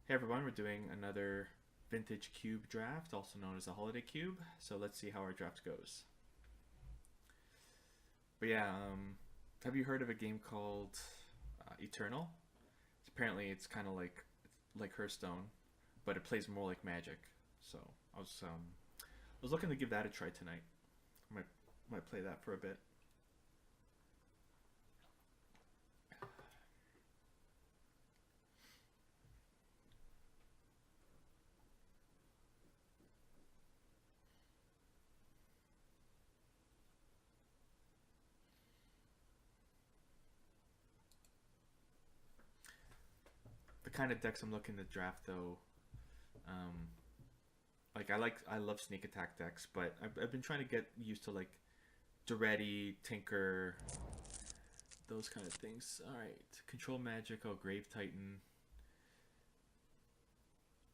Hey everyone, we're doing another vintage cube draft, also known as a holiday cube. So let's see how our draft goes. But yeah, have you heard of a game called Eternal? Apparently, it's kind of like Hearthstone, but it plays more like Magic. So I was looking to give that a try tonight. I might play that for a bit. The kind of decks I'm looking to draft though, um, I love sneak attack decks, but I've been trying to get used to like Duretti, Tinker, those kind of things. All right, control magic. Oh, Grave Titan.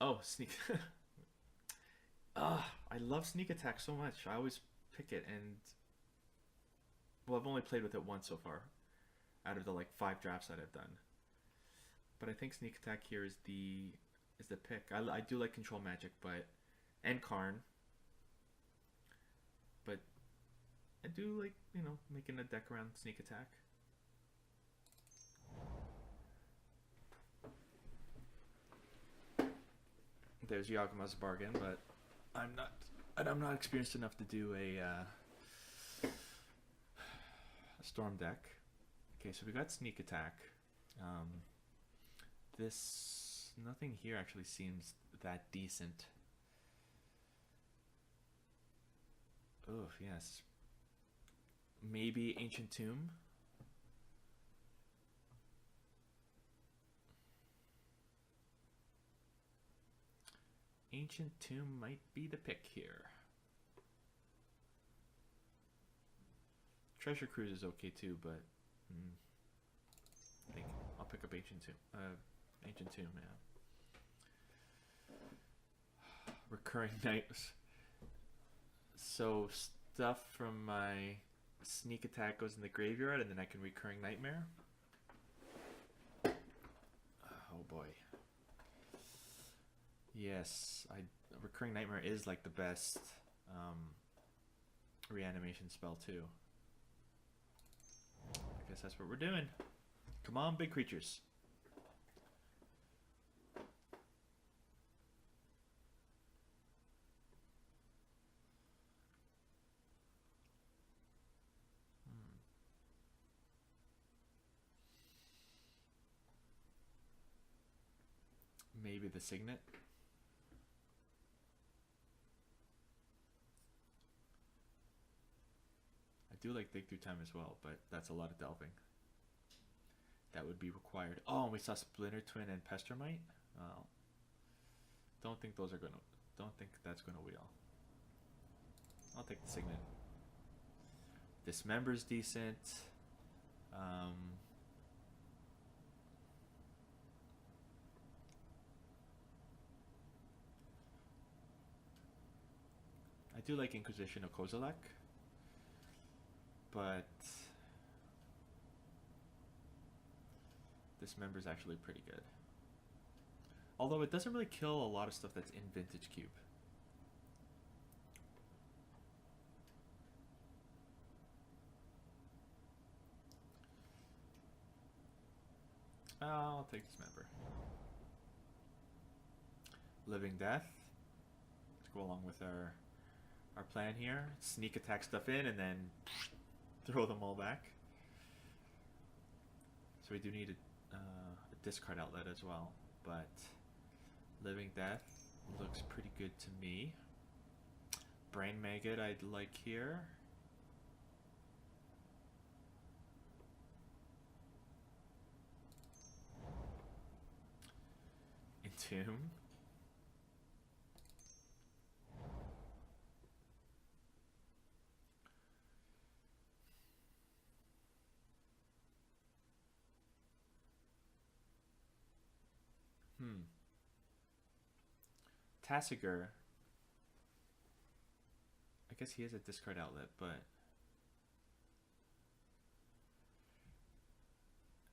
Oh, sneak. I love sneak attack so much. I always pick it, and well, I've only played with it once so far out of the like 5 drafts that I've done. But I think sneak attack here is the pick. I do like control magic, but and Karn, but I do like making a deck around sneak attack. There's Yaguma's bargain, but I'm not I'm not experienced enough to do a storm deck. Okay, so we got sneak attack. Um, this nothing here actually seems that decent. Oh yes, maybe ancient tomb. Ancient tomb might be the pick here. Treasure cruise is okay too, but I think I'll pick up ancient tomb. Ancient tomb, yeah. Recurring nights. So stuff from my sneak attack goes in the graveyard, and then I can recurring nightmare. Oh boy. Yes, I recurring nightmare is like the best um, reanimation spell too. I guess that's what we're doing. Come on, big creatures. Maybe the signet. I do like dig through time as well, but that's a lot of delving. That would be required. Oh, and we saw Splinter Twin and Pestermite. Oh, don't think those are gonna. Don't think that's gonna wheel. I'll take the signet. Dismember's decent. Um, I do like Inquisition of Kozilek, but Dismember's actually pretty good. Although it doesn't really kill a lot of stuff that's in Vintage Cube. I'll take Dismember. Living Death. Let's go along with our plan here. Sneak attack stuff in and then throw them all back. So we do need a discard outlet as well, but Living Death looks pretty good to me. Brain Maggot I'd like here. Entomb. Hmm. Tassiger. I guess he has a discard outlet, but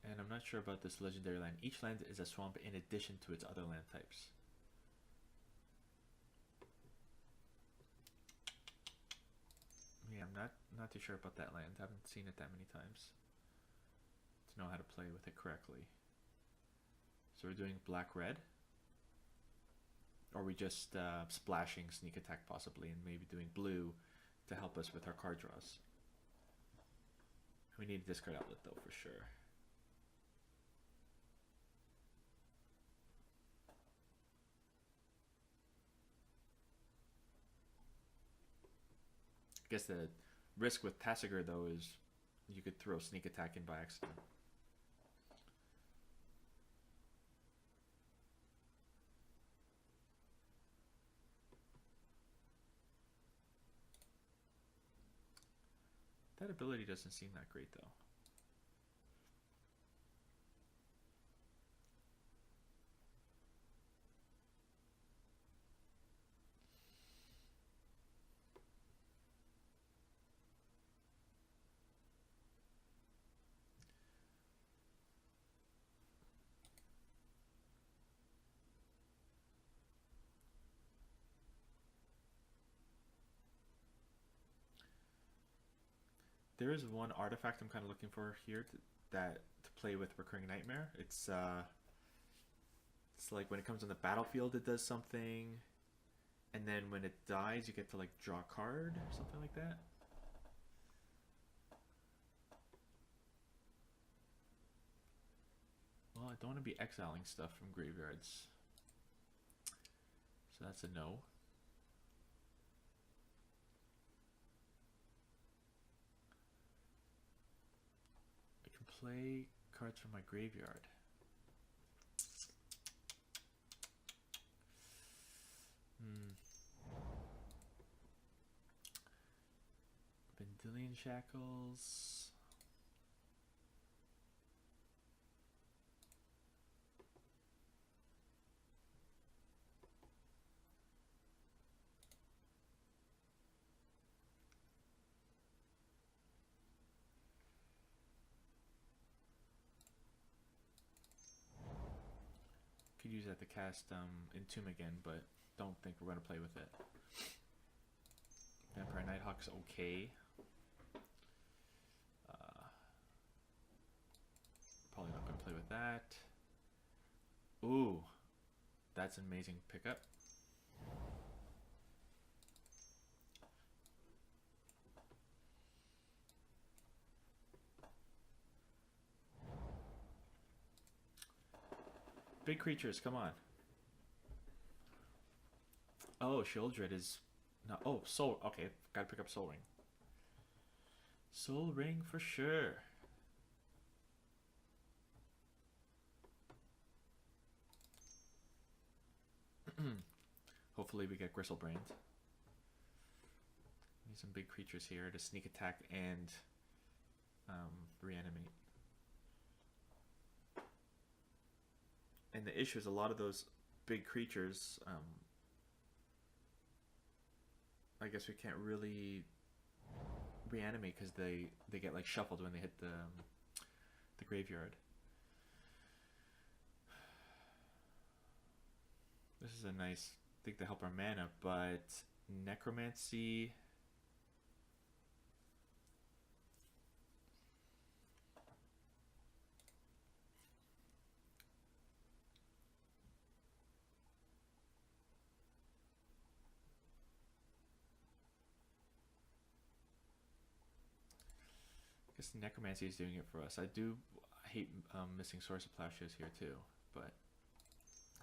And I'm not sure about this legendary land. Each land is a swamp in addition to its other land types. Yeah, I'm not too sure about that land. I haven't seen it that many times to know how to play with it correctly. So we're doing black-red? Or are we just splashing sneak attack possibly and maybe doing blue to help us with our card draws? We need a discard outlet though for sure. I guess the risk with Tasigur though is you could throw sneak attack in by accident. That ability doesn't seem that great though. There is one artifact I'm kind of looking for here to play with Recurring Nightmare. It's like when it comes on the battlefield, it does something, and then when it dies, you get to like draw a card or something like that. Well, I don't want to be exiling stuff from graveyards, so that's a no. Play cards from my graveyard. Vendilion Shackles. Could use that to cast Entomb again, but don't think we're going to play with it. Vampire Nighthawk's okay. Probably not going to play with that. Ooh, that's an amazing pickup. Big creatures, come on. Oh, Shieldred is not. Oh, Soul. Okay, gotta pick up Soul Ring. Soul Ring for sure. Hopefully, we get Gristlebrand. Need some big creatures here to sneak attack and reanimate. And the issue is a lot of those big creatures, I guess we can't really reanimate because they get like shuffled when they hit the graveyard. This is a nice thing to help our mana, but Necromancy. I guess Necromancy is doing it for us. I hate missing Source of Plowshares here too, but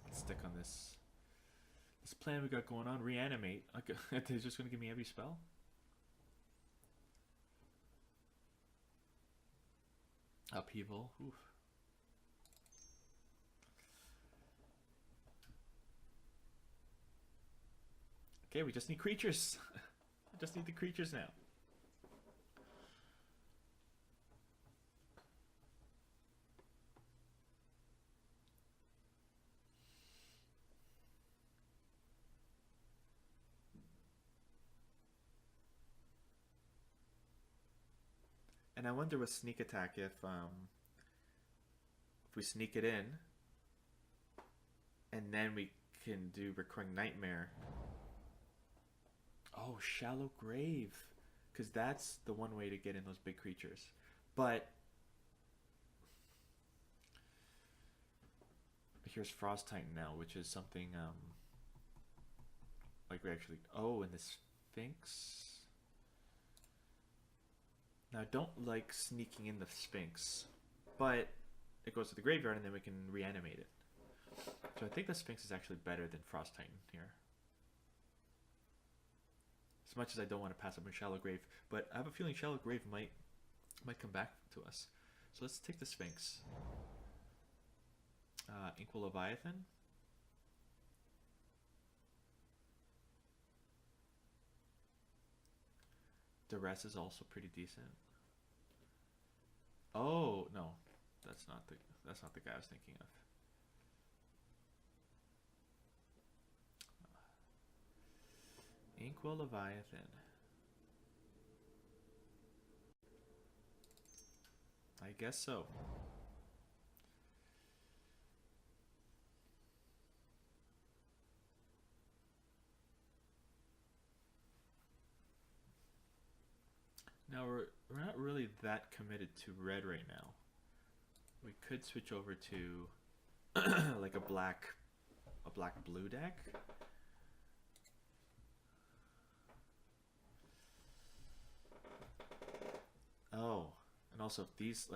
let's stick on this plan we got going on. Reanimate. They're just going to give me every spell? Upheaval. Oof. Okay, we just need creatures. I just need the creatures now. And I wonder with sneak attack if we sneak it in, and then we can do Recurring Nightmare. Oh, Shallow Grave. Because that's the one way to get in those big creatures. But here's Frost Titan now, which is something like we actually. Oh, and the Sphinx. Now, I don't like sneaking in the Sphinx, but it goes to the graveyard and then we can reanimate it. So I think the Sphinx is actually better than Frost Titan here. As much as I don't want to pass up on Shallow Grave, but I have a feeling Shallow Grave might come back to us. So let's take the Sphinx. Inkwell Leviathan. Duress is also pretty decent. Oh no, that's not the guy I was thinking of. Inkwell Leviathan. I guess so. Now we're not really that committed to red right now. We could switch over to like a black blue deck. Oh, and also these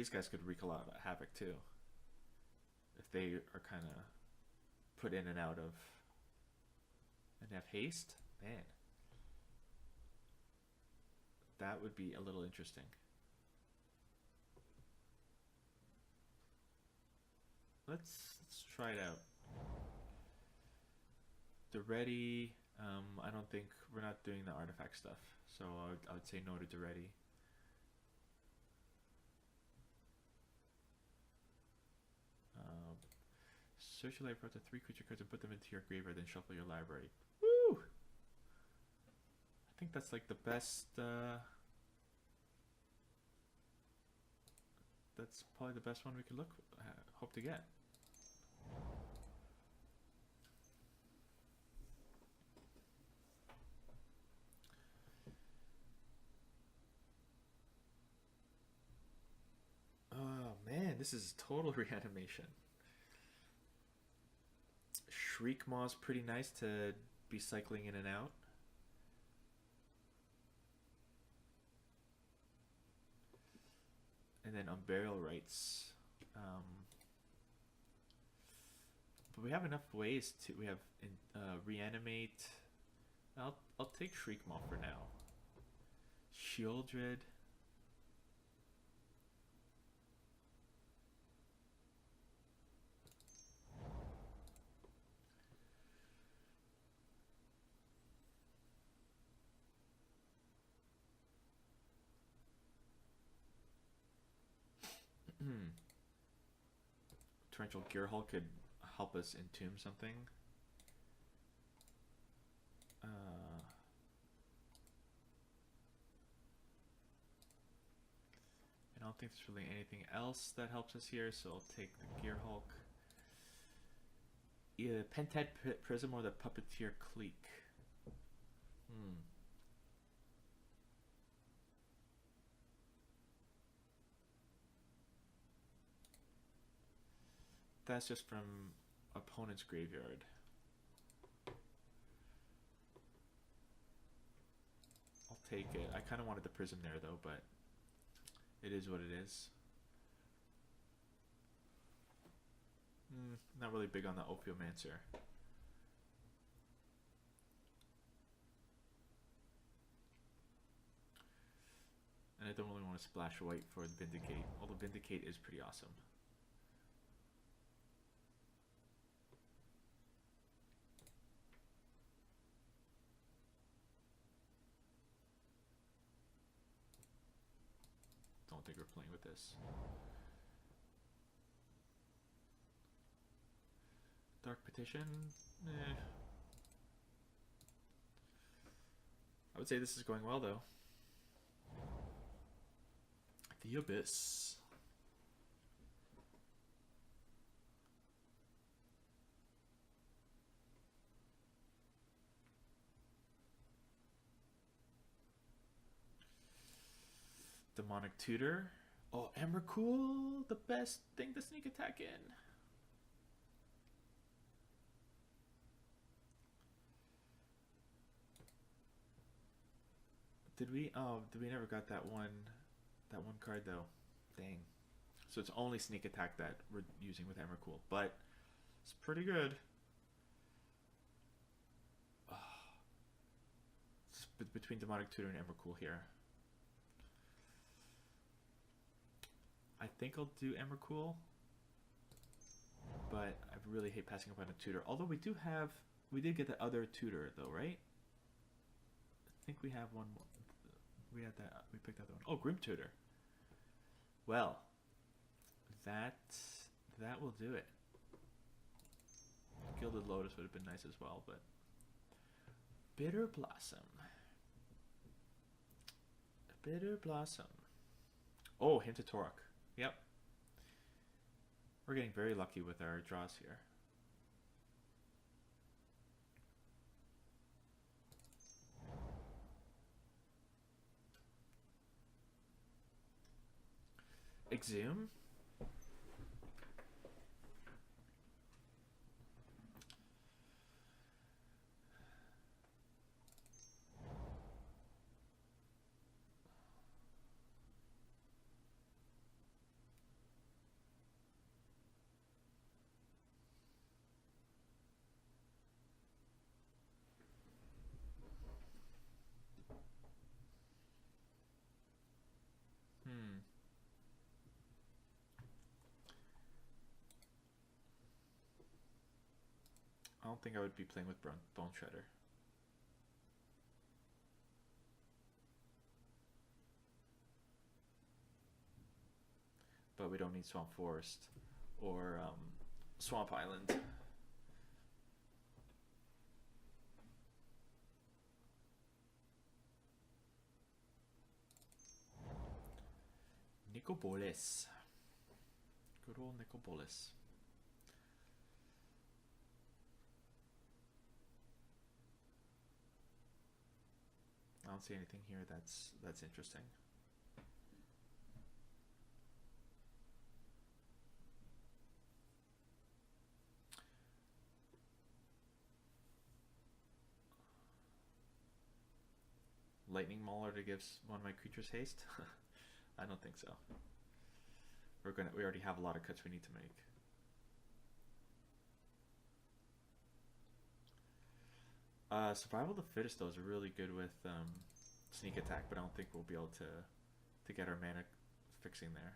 guys could wreak a lot of havoc too. If they are kind of put in and out of and have haste, man. That would be a little interesting. Let's try it out. The ready. I don't think we're not doing the artifact stuff, so I would say no to Duretti. Search your library for up to 3 creature cards and put them into your graveyard, then shuffle your library. Woo! I think that's like the best. That's probably the best one we could hope to get. Oh man, this is total reanimation. Shriek Maw's pretty nice to be cycling in and out. And then Unburial Rites. But we have enough ways to. We have reanimate. I'll take Shriek Maw for now. Shieldred. Torrential Gearhulk could help us entomb something. I don't think there's really anything else that helps us here, so I'll take the Gearhulk. Either Pentad Prism or the Puppeteer Clique. That's just from opponent's graveyard. I'll take it. I kind of wanted the Prism there though, but it is what it is. Not really big on the Ophiomancer. And I don't really want to splash white for the Vindicate, although Vindicate is pretty awesome. Don't think we're playing with this. Dark Petition? I would say this is going well though. The Abyss. Demonic Tutor. Oh, Emrakul, the best thing to sneak attack in. Did we? Oh, did we never got that one card though? Dang. So it's only sneak attack that we're using with Emrakul, but it's pretty good. Oh, it's between Demonic Tutor and Emrakul here. I think I'll do Emrakul, but I really hate passing up on a tutor. Although we did get the other tutor though, right? I think we have one more. We picked that one. Oh, Grim Tutor. Well, that will do it. Gilded Lotus would have been nice as well, but Bitter Blossom. Bitter Blossom. Oh, Hint of Torok. Yep. We're getting very lucky with our draws here. Exhume. I don't think I would be playing with Bone Shredder. But we don't need Swamp Forest or Swamp Island. Nicobolas. Good old Nicobolas. I don't see anything here that's interesting. Lightning Mauler to give one of my creatures haste? I don't think so. We already have a lot of cuts we need to make. Survival of the Fittest though is really good with sneak attack, but I don't think we'll be able to get our mana fixing there.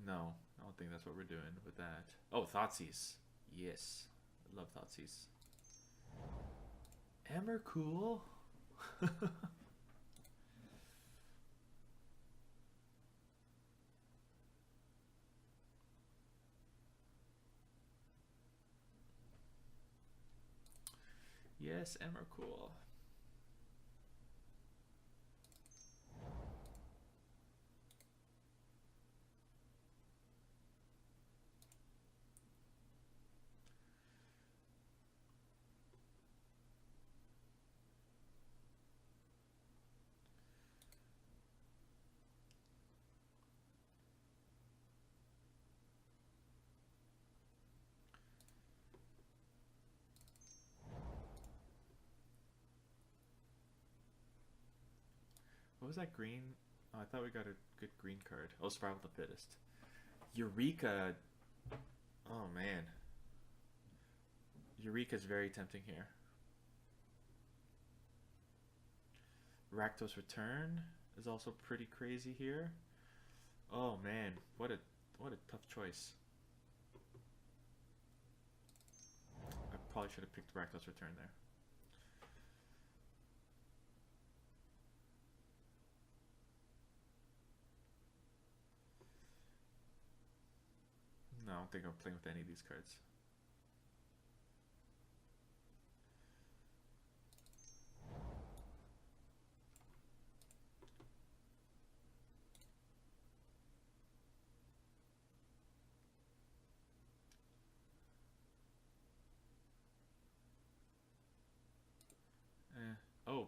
No, I don't think that's what we're doing with that. Oh, Thoughtseize. Yes. I love Thoughtseize. Emrakul. Yes, Emrakul. What was that green? Oh, I thought we got a good green card. Oh, Survival of the Fittest. Eureka. Oh, man. Eureka's very tempting here. Rakdos Return is also pretty crazy here. Oh, man. What a tough choice. I probably should have picked Rakdos Return there. No, I don't think I'm playing with any of these cards.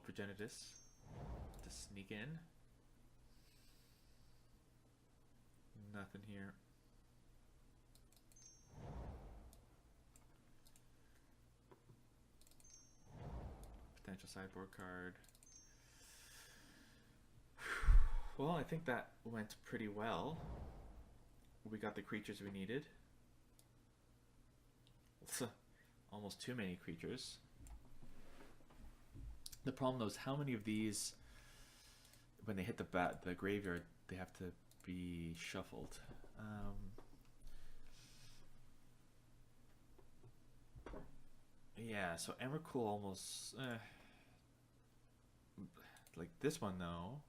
Progenitus to sneak in. Nothing here. Potential sideboard card. Well, I think that went pretty well. We got the creatures we needed. Almost too many creatures. The problem though is how many of these, when they hit the graveyard, they have to be shuffled. Yeah, so Emrakul almost like this one though.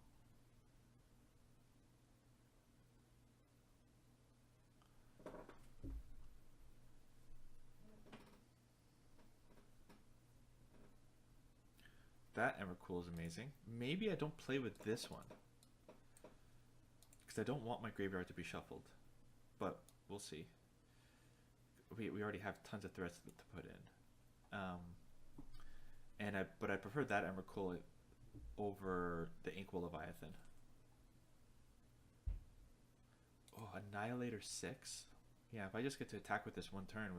That Emrakul is amazing. Maybe I don't play with this one because I don't want my graveyard to be shuffled, but we'll see. We already have tons of threats to put in. But I prefer that Emrakul over the Inkwell Leviathan. Oh, Annihilator 6? Yeah, if I just get to attack with this one turn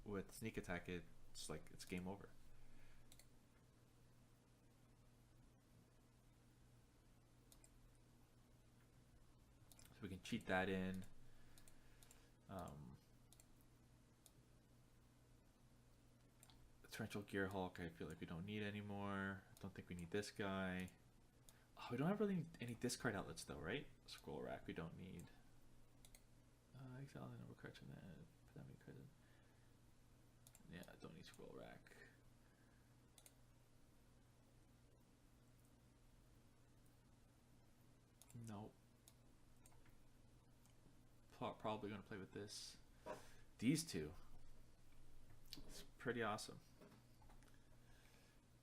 with sneak attack, it's like it's game over. So we can cheat that in. Torrential Gearhulk, I feel like we don't need anymore. I don't think we need this guy. Oh, we don't have really any discard outlets though, right? Scroll Rack we don't need. Exile the number cards from that. Yeah, I don't need Scroll Rack. Nope. Probably gonna play with this. These two. It's pretty awesome.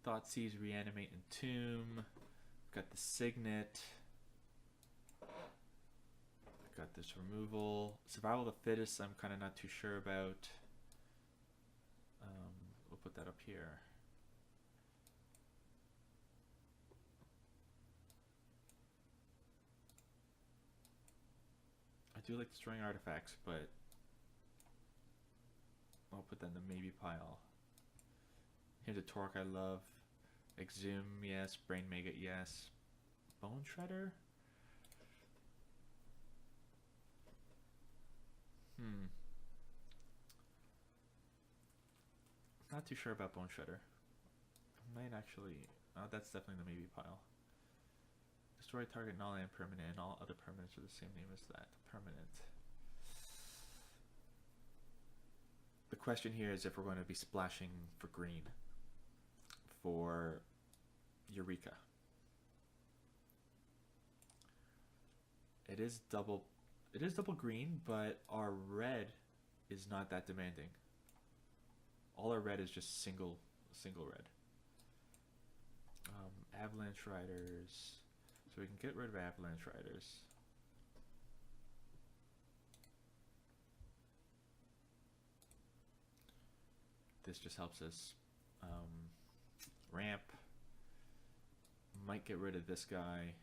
Thoughtseize, Reanimate, and Tomb. Got the Signet. Got this removal. Survival of the Fittest, I'm kind of not too sure about. We'll put that up here. I do like destroying artifacts, but I'll put that in the maybe pile. Here's a Torque I love. Exhume, yes. Brain Maggot, yes. Bone Shredder? Not too sure about Bone Shredder. I might actually... Oh, that's definitely the maybe pile. Destroy target non-land permanent, and all other permanents are the same name as that. Permanent. The question here is if we're going to be splashing for green for Eureka. It is double green, but our red is not that demanding. All our red is just single red. Avalanche Riders. So we can get rid of Avalanche Riders. This just helps us ramp. Might get rid of this guy.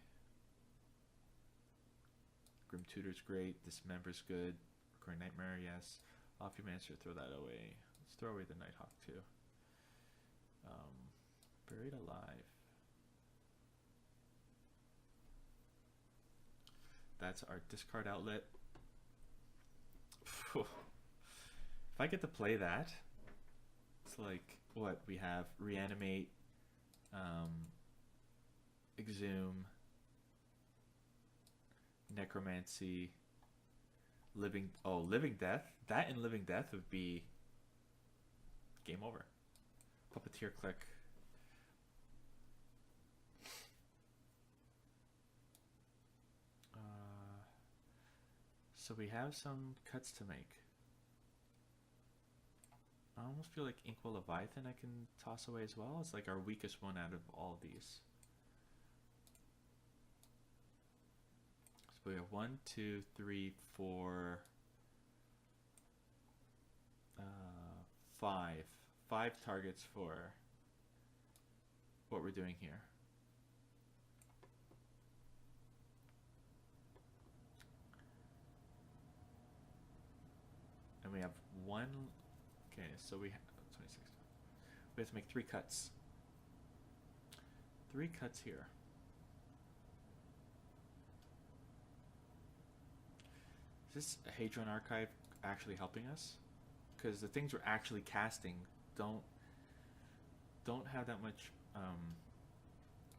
Grim Tutor's great. Dismember's good. Recurring Nightmare, yes. Ophiomancer, throw that away. Let's throw away the Nighthawk too. Buried Alive. That's our discard outlet. If I get to play that, it's like what we have: Reanimate, Exhume, Necromancy, Living Death. That and Living Death would be game over. Puppeteer click. So we have some cuts to make. I almost feel like Inkwell Leviathan I can toss away as well. It's like our weakest one out of all of these. So we have 1, 2, 3, 4, 5 targets for what we're doing here. And we have one. Okay, so we have 26. We have to make 3 cuts. 3 cuts here. Is this Hadron Archive actually helping us? Because the things we're actually casting don't have that much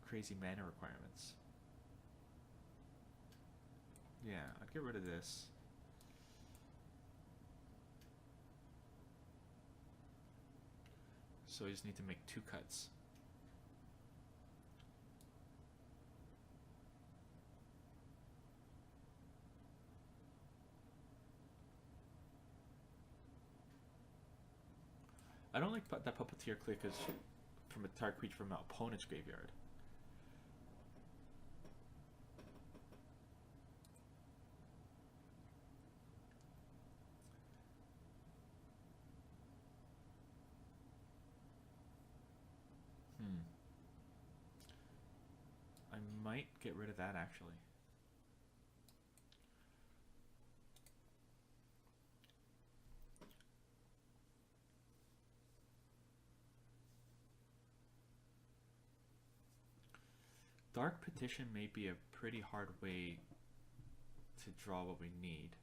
crazy mana requirements. Yeah, I'd get rid of this. So we just need to make 2 cuts. I don't like that Puppeteer click is from a target creature from an opponent's graveyard. I might get rid of that actually. Dark Petition may be a pretty hard way to draw what we need,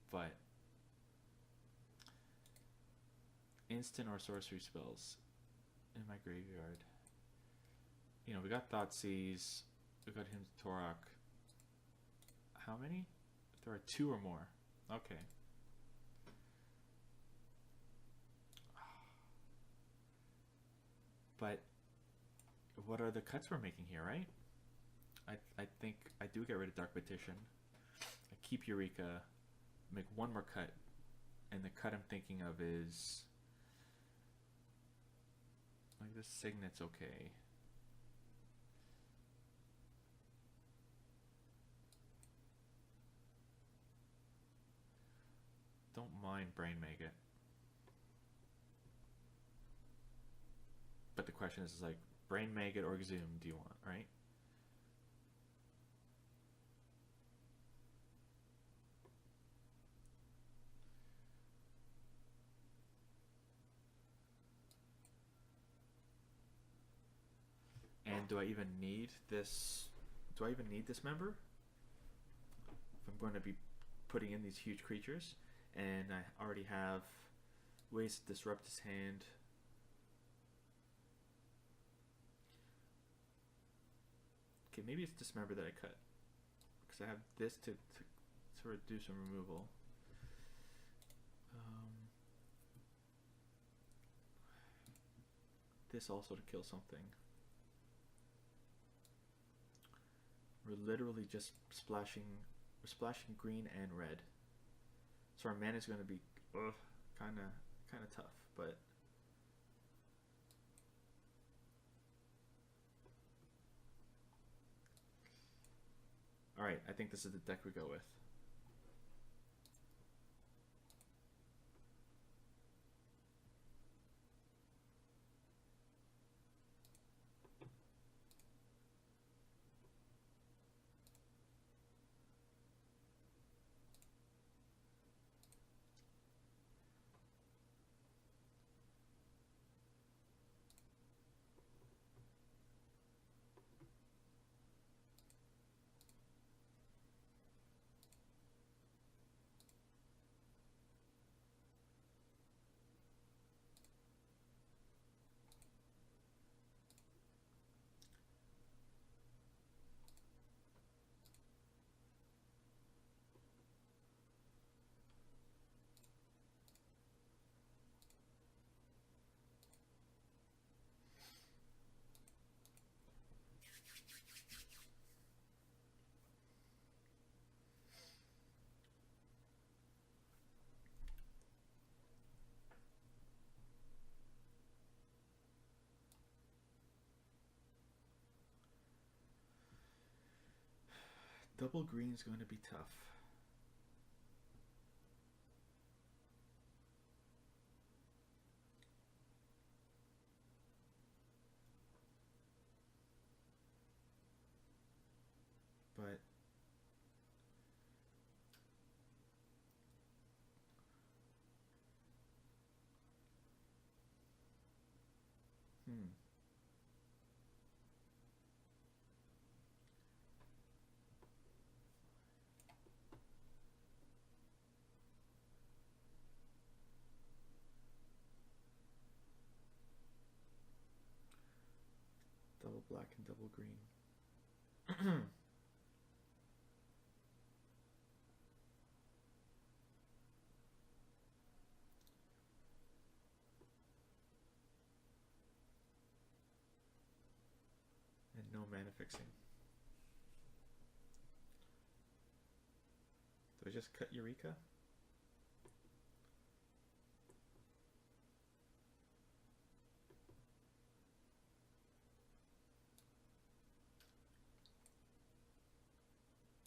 but instant or sorcery spells in my graveyard. You know, we got Thoughtseize, we got Hymn to Torok. How many? There are 2 or more. Okay. But what are the cuts we're making here, right? I think I do get rid of Dark Petition. I keep Eureka, make 1 more cut, and the cut I'm thinking of is like this Signet's okay. Don't mind Brain Maggot. But the question is like, Brain Maggot or Exhume do you want, right? And do I even need this? Do I even need this member? If I'm going to be putting in these huge creatures, and I already have ways to disrupt his hand. Okay, maybe it's Dismember that I cut, because I have this to reduce some removal. This also to kill something. We're literally just splashing green and red. So our mana is going to be kind of tough, but all right, I think this is the deck we go with. Double green is going to be tough. Double black and double green. And no mana fixing. Do I just cut Eureka?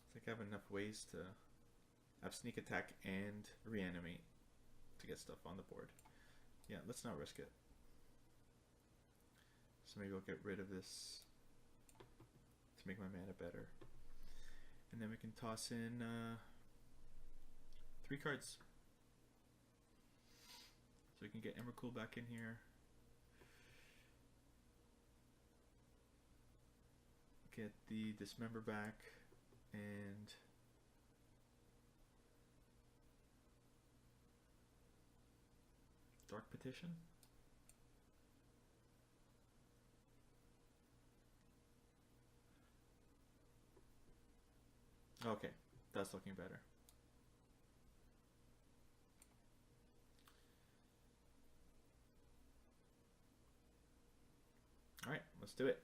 I think I have enough ways to have sneak attack and reanimate to get stuff on the board. Yeah, let's not risk it. So maybe I'll get rid of this to make my mana better. And then we can toss in 3 cards. So we can get Emrakul back in here. Get the Dismember back. And Dark Petition. Okay, that's looking better. All right, let's do it.